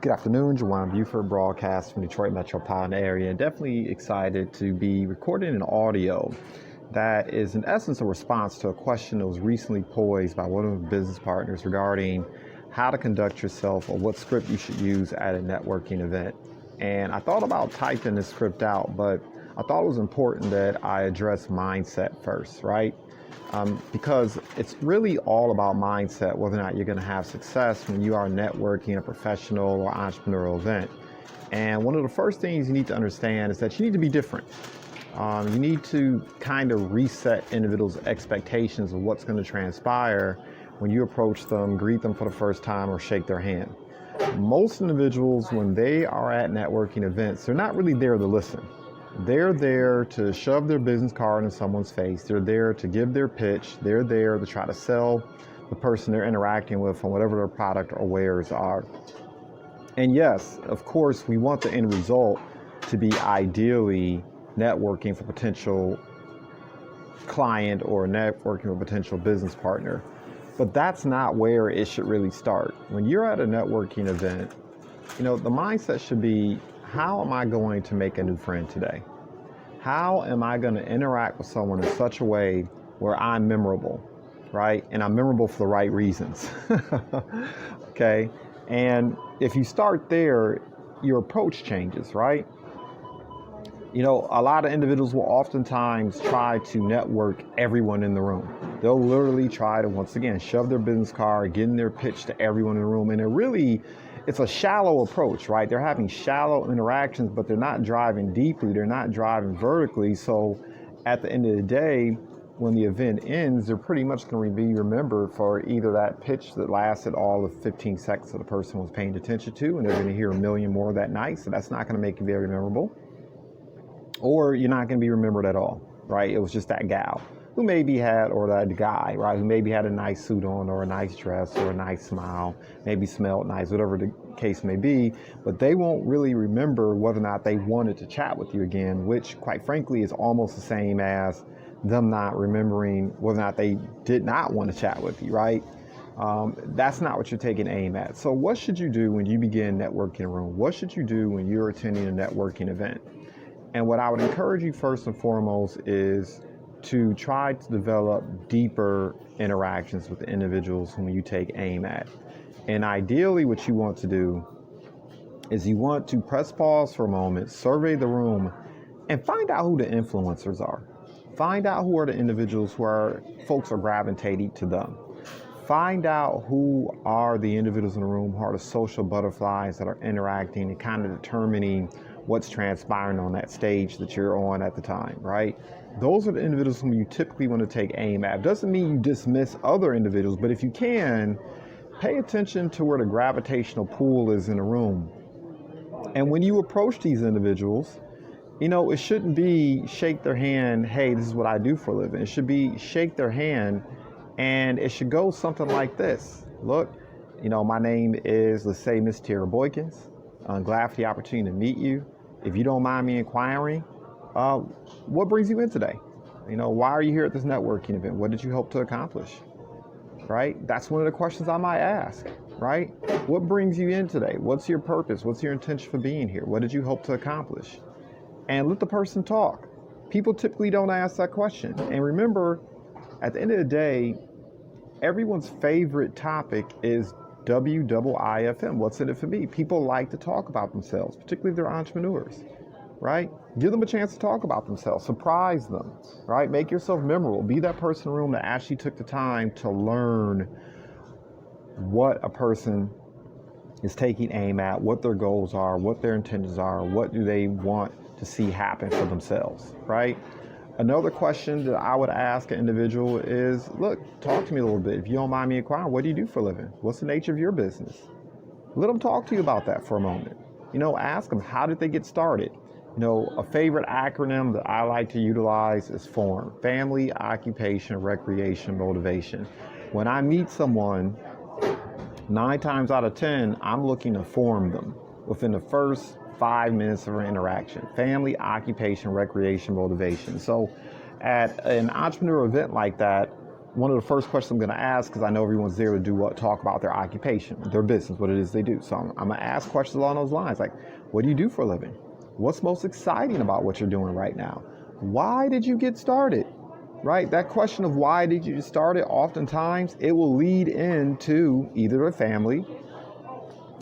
Good afternoon, JuJuan Buford, broadcast from Detroit metropolitan area. Definitely excited to be recording an audio that is in essence a response to a question that was recently posed by one of the business partners regarding how to conduct yourself or what script you should use at a networking event. And I thought about typing this script out, but I thought it was important that I address mindset first, right? Because it's really all about mindset, whether or not you're going to have success when you are networking a professional or entrepreneurial event. And one of the first things you need to understand is that you need to be different. You need to kind of reset individuals' expectations of what's going to transpire when you approach them, greet them for the first time, or shake their hand. Most individuals, when they are at networking events, they're not really there to listen. They're there to shove their business card in someone's face. They're there to give their pitch. They're there to try to sell the person they're interacting with on whatever their product or wares are. And yes, of course, we want the end result to be ideally networking for potential client or networking with a potential business partner. But that's not where it should really start. When you're at a networking event, the mindset should be, how am I going to make a new friend today? How am I going to interact with someone in such a way where I'm memorable, right? And I'm memorable for the right reasons, okay? And if you start there, your approach changes, right? A lot of individuals will oftentimes try to network everyone in the room. They'll literally try to, once again, shove their business card, getting their pitch to everyone in the room. And it's a shallow approach, right? They're having shallow interactions, but they're not driving deeply. They're not driving vertically. So at the end of the day, when the event ends, they're pretty much going to be remembered for either that pitch that lasted all of 15 seconds that the person was paying attention to, and they're going to hear a million more that night. So that's not going to make you very memorable. Or you're not going to be remembered at all, right? It was just that gal who maybe had, or that guy, right, who maybe had a nice suit on or a nice dress or a nice smile, maybe smelled nice, whatever the case may be, but they won't really remember whether or not they wanted to chat with you again, which quite frankly is almost the same as them not remembering whether or not they did not want to chat with you, right? That's not what you're taking aim at. So what should you do when you begin networking in a room? What should you do when you're attending a networking event? And what I would encourage you first and foremost is to try to develop deeper interactions with the individuals whom you take aim at. And ideally what you want to do is you want to press pause for a moment, survey the room, and find out who the influencers are. Find out who are the individuals folks are gravitating to them. Find out who are the individuals in the room who are the social butterflies that are interacting and kind of determining what's transpiring on that stage that you're on at the time, right? Those are the individuals whom you typically want to take aim at. Doesn't mean you dismiss other individuals, but if you can, pay attention to where the gravitational pull is in the room. And when you approach these individuals, it shouldn't be shake their hand, hey, this is what I do for a living. It should be shake their hand, and it should go something like this. Look, my name is, let's say, Miss Tara Boykins. I'm glad for the opportunity to meet you. If you don't mind me inquiring, what brings you in today? Why are you here at this networking event? What did you hope to accomplish? Right? That's one of the questions I might ask, right? What brings you in today? What's your purpose? What's your intention for being here? What did you hope to accomplish? And let the person talk. People typically don't ask that question. And remember, at the end of the day, everyone's favorite topic is WIIFM. What's in it for me? People like to talk about themselves, particularly if they're entrepreneurs, right? Give them a chance to talk about themselves. Surprise them, right? Make yourself memorable. Be that person in the room that actually took the time to learn what a person is taking aim at, what their goals are, what their intentions are, what do they want to see happen for themselves, right? Another question that I would ask an individual is, look, talk to me a little bit. If you don't mind me inquiring, what do you do for a living? What's the nature of your business? Let them talk to you about that for a moment. Ask them, how did they get started? A favorite acronym that I like to utilize is FORM, Family, Occupation, Recreation, Motivation. When I meet someone, 9 times out of 10, I'm looking to form them within the first 5 minutes of an interaction. Family, occupation, recreation, motivation. So at an entrepreneurial event like that, one of the first questions I'm going to ask, because I know everyone's there to do what? Talk about their occupation, their business, what it is they do. So I'm going to ask questions along those lines, like, what do you do for a living? What's most exciting about what you're doing right now? Why did you get started? Right? That question of why did you start it, oftentimes it will lead into either their family,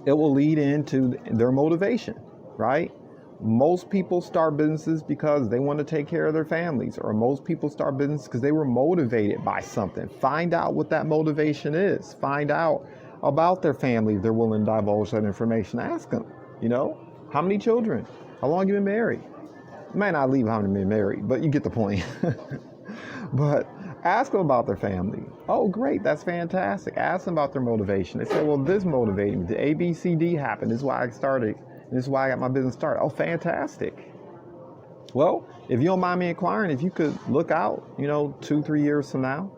it will lead into their motivation, right? Most people start businesses because they want to take care of their families, or most people start businesses because they were motivated by something. Find out what that motivation is. Find out about their family if they're willing to divulge that information. Ask them, how many children? How long have you been married? You might not leave how many been married, but you get the point. But ask them about their family. Oh, great, that's fantastic. Ask them about their motivation. They say, well, this motivated me. The A, B, C, D happened. This is why I started. This is why I got my business started. Oh, fantastic. Well, if you don't mind me inquiring, if you could look out, 2-3 years from now,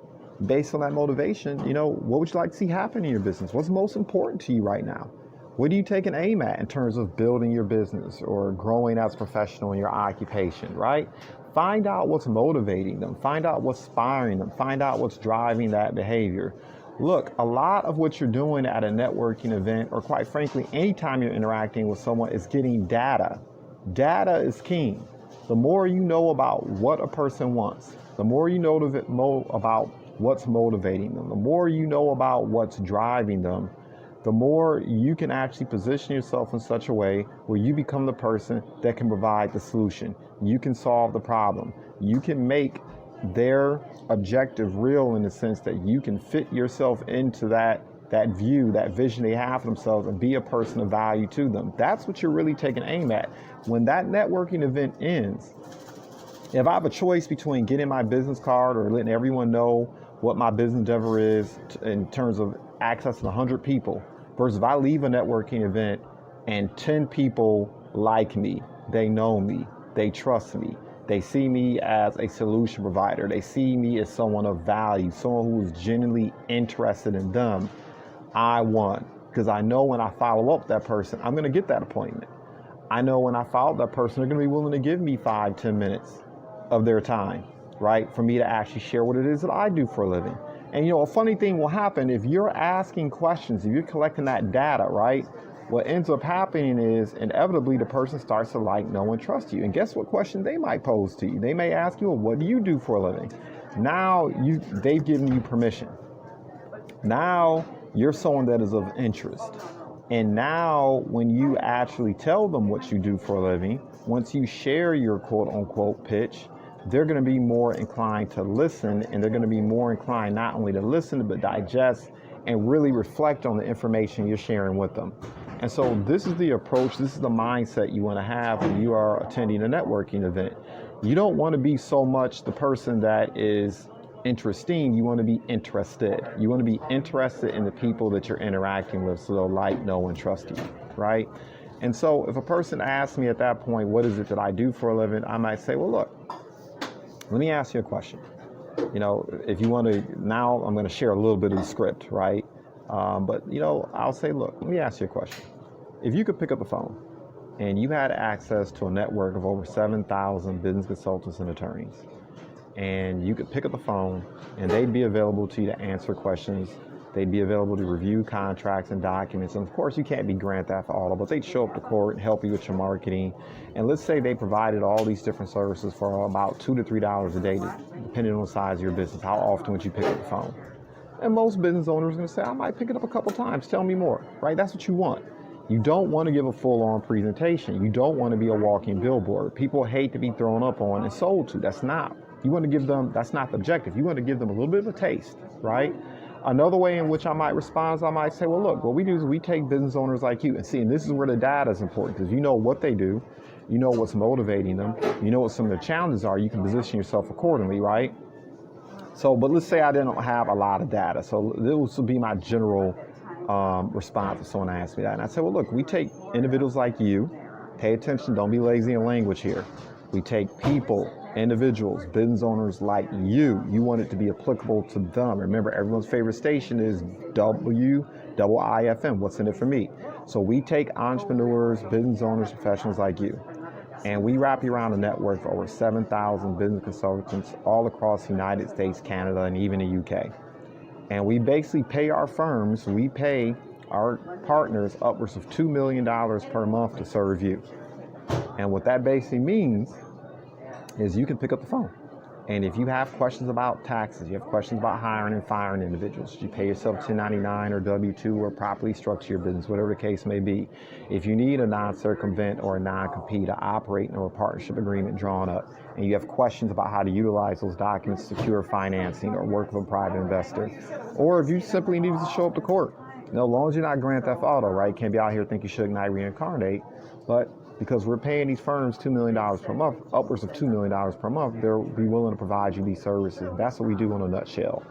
based on that motivation, what would you like to see happen in your business? What's most important to you right now? What do you take an aim at in terms of building your business or growing as a professional in your occupation, right? Find out what's motivating them. Find out what's inspiring them. Find out what's driving that behavior. Look, a lot of what you're doing at a networking event, or quite frankly, anytime you're interacting with someone, is getting data. Data is king. The more you know about what a person wants, the more you know about what's motivating them, the more you know about what's driving them, the more you can actually position yourself in such a way where you become the person that can provide the solution. You can solve the problem. You can make their objective real, in the sense that you can fit yourself into that view, that vision they have for themselves, and be a person of value to them. That's what you're really taking aim at. When that networking event ends, if I have a choice between getting my business card or letting everyone know what my business endeavor is in terms of accessing 100 people, versus if I leave a networking event and 10 people like me, they know me, they trust me, they see me as a solution provider, they see me as someone of value, someone who is genuinely interested in them, I won. Because I know when I follow up that person, I'm going to get that appointment. I know when I follow up that person, they're going to be willing to give me 5-10 minutes of their time, right? For me to actually share what it is that I do for a living. And a funny thing will happen if you're asking questions, if you're collecting that data, right? What ends up happening is inevitably the person starts to like, know, and trust you. And guess what question they might pose to you? They may ask you, well, what do you do for a living? Now they've given you permission. Now you're someone that is of interest. And now when you actually tell them what you do for a living, once you share your quote unquote pitch, they're going to be more inclined to listen, and they're going to be more inclined not only to listen, but digest and really reflect on the information you're sharing with them. And so this is the approach, this is the mindset you want to have when you are attending a networking event. You don't want to be so much the person that is interesting, you want to be interested. You want to be interested in the people that you're interacting with, so they'll like, know, and trust you, right? And so if a person asks me at that point, what is it that I do for a living? I might say, well, look, let me ask you a question. If you want to, now I'm going to share a little bit of the script, right? But I'll say, look, let me ask you a question. If you could pick up the phone and you had access to a network of over 7,000 business consultants and attorneys, and you could pick up the phone and they'd be available to you to answer questions, they'd be available to review contracts and documents, and of course you can't be Grand Theft Auto, but they'd show up to court and help you with your marketing. And let's say they provided all these different services for about $2 to $3 a day, depending on the size of your business. How often would you pick up the phone? And most business owners are going to say, I might pick it up a couple times, tell me more, right? That's what you want. You don't want to give a full-on presentation. You don't want to be a walking billboard. People hate to be thrown up on and sold to. That's not the objective. You want to give them a little bit of a taste, right? Another way in which I might respond is I might say, well, look, what we do is we take business owners like you and see, and this is where the data is important, because you know what they do, you know what's motivating them, you know what some of the challenges are, you can position yourself accordingly, right? So, but let's say I didn't have a lot of data. So this would be my general response if someone asked me that. And I say, well, look, we take individuals like you, pay attention, don't be lazy in language here. We take people, individuals, business owners like you. You want it to be applicable to them. Remember, everyone's favorite station is WIIFM, what's in it for me? So we take entrepreneurs, business owners, professionals like you. And we wrap you around a network of over 7,000 business consultants all across the United States, Canada, and even the UK. And we basically pay our firms, we pay our partners upwards of $2 million per month to serve you. And what that basically means is you can pick up the phone. And if you have questions about taxes, you have questions about hiring and firing individuals, you pay yourself 1099 or W-2 or properly structure your business, whatever the case may be. If you need a non-circumvent or a non-compete to operate in a partnership agreement drawn up, and you have questions about how to utilize those documents, secure financing, or work with a private investor, or if you simply need to show up to court, as long as you're not Grand Theft Auto, right? Can't be out here thinking you should ignite, reincarnate, but because we're paying these firms $2 million per month, upwards of $2 million per month, they'll be willing to provide you these services. That's what we do in a nutshell.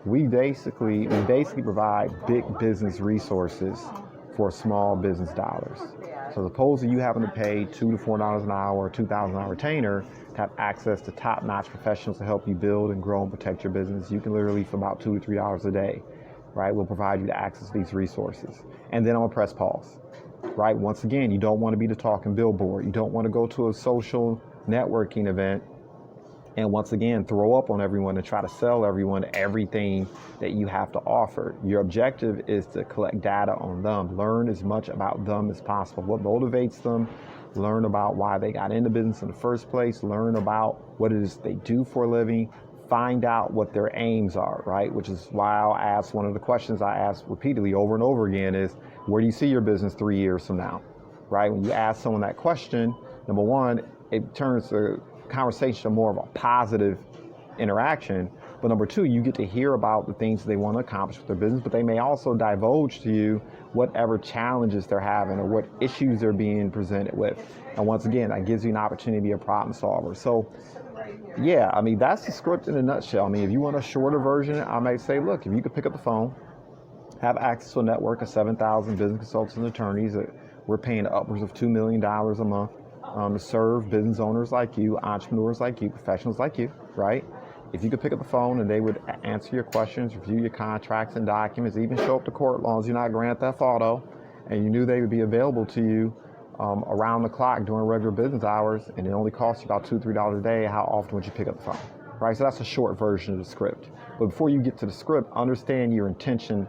We basically provide big business resources for small business dollars. So as opposed to you having to pay $2 to $4 an hour or $2,000 retainer to have access to top-notch professionals to help you build and grow and protect your business, you can literally for about $2 to $3 a day, right? We'll provide you the access to these resources. And then I'm gonna press pause. Right? Once again, you don't want to be the talking billboard. You don't want to go to a social networking event and once again throw up on everyone and try to sell everyone everything that you have to offer. Your objective is to collect data on them, learn as much about them as possible, what motivates them, learn about why they got into business in the first place, learn about what it is they do for a living, find out what their aims are, right? Which is why I'll ask, one of the questions I ask repeatedly over and over again is, where do you see your business 3 years from now, right? When you ask someone that question, number one, it turns the conversation to more of a positive interaction. But number two, you get to hear about the things they want to accomplish with their business, but they may also divulge to you whatever challenges they're having or what issues they're being presented with. And once again, that gives you an opportunity to be a problem solver. So yeah, I mean, that's the script in a nutshell. I mean, if you want a shorter version, I might say, look, if you could pick up the phone, have access to a network of 7,000 business consultants and attorneys that we're paying upwards of $2 million a month to serve business owners like you, entrepreneurs like you, professionals like you, right? If you could pick up the phone and they would answer your questions, review your contracts and documents, even show up to court as long as you're not Grand Theft Auto, and you knew they would be available to you around the clock during regular business hours, and it only costs you about $2 to $3 a day, how often would you pick up the phone, right? So that's a short version of the script. But before you get to the script, understand your intention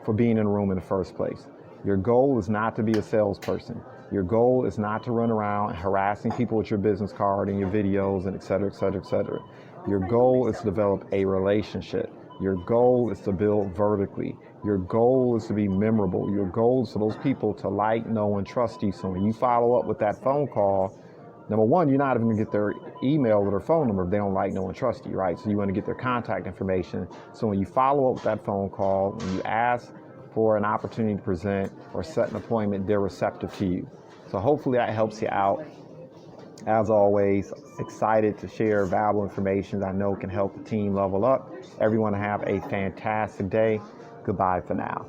for being in a room in the first place. Your goal is not to be a salesperson. Your goal is not to run around harassing people with your business card and your videos and et cetera, et cetera, et cetera. Your goal is to develop a relationship. Your goal is to build vertically. Your goal is to be memorable. Your goal is for those people to like, know, and trust you. So when you follow up with that phone call, number one, you're not even gonna get their email or their phone number if they don't like, know, and trust you, right? So you wanna get their contact information. So when you follow up with that phone call, when you ask for an opportunity to present or set an appointment, they're receptive to you. So hopefully that helps you out. As always, excited to share valuable information that I know can help the team level up. Everyone have a fantastic day. Goodbye for now.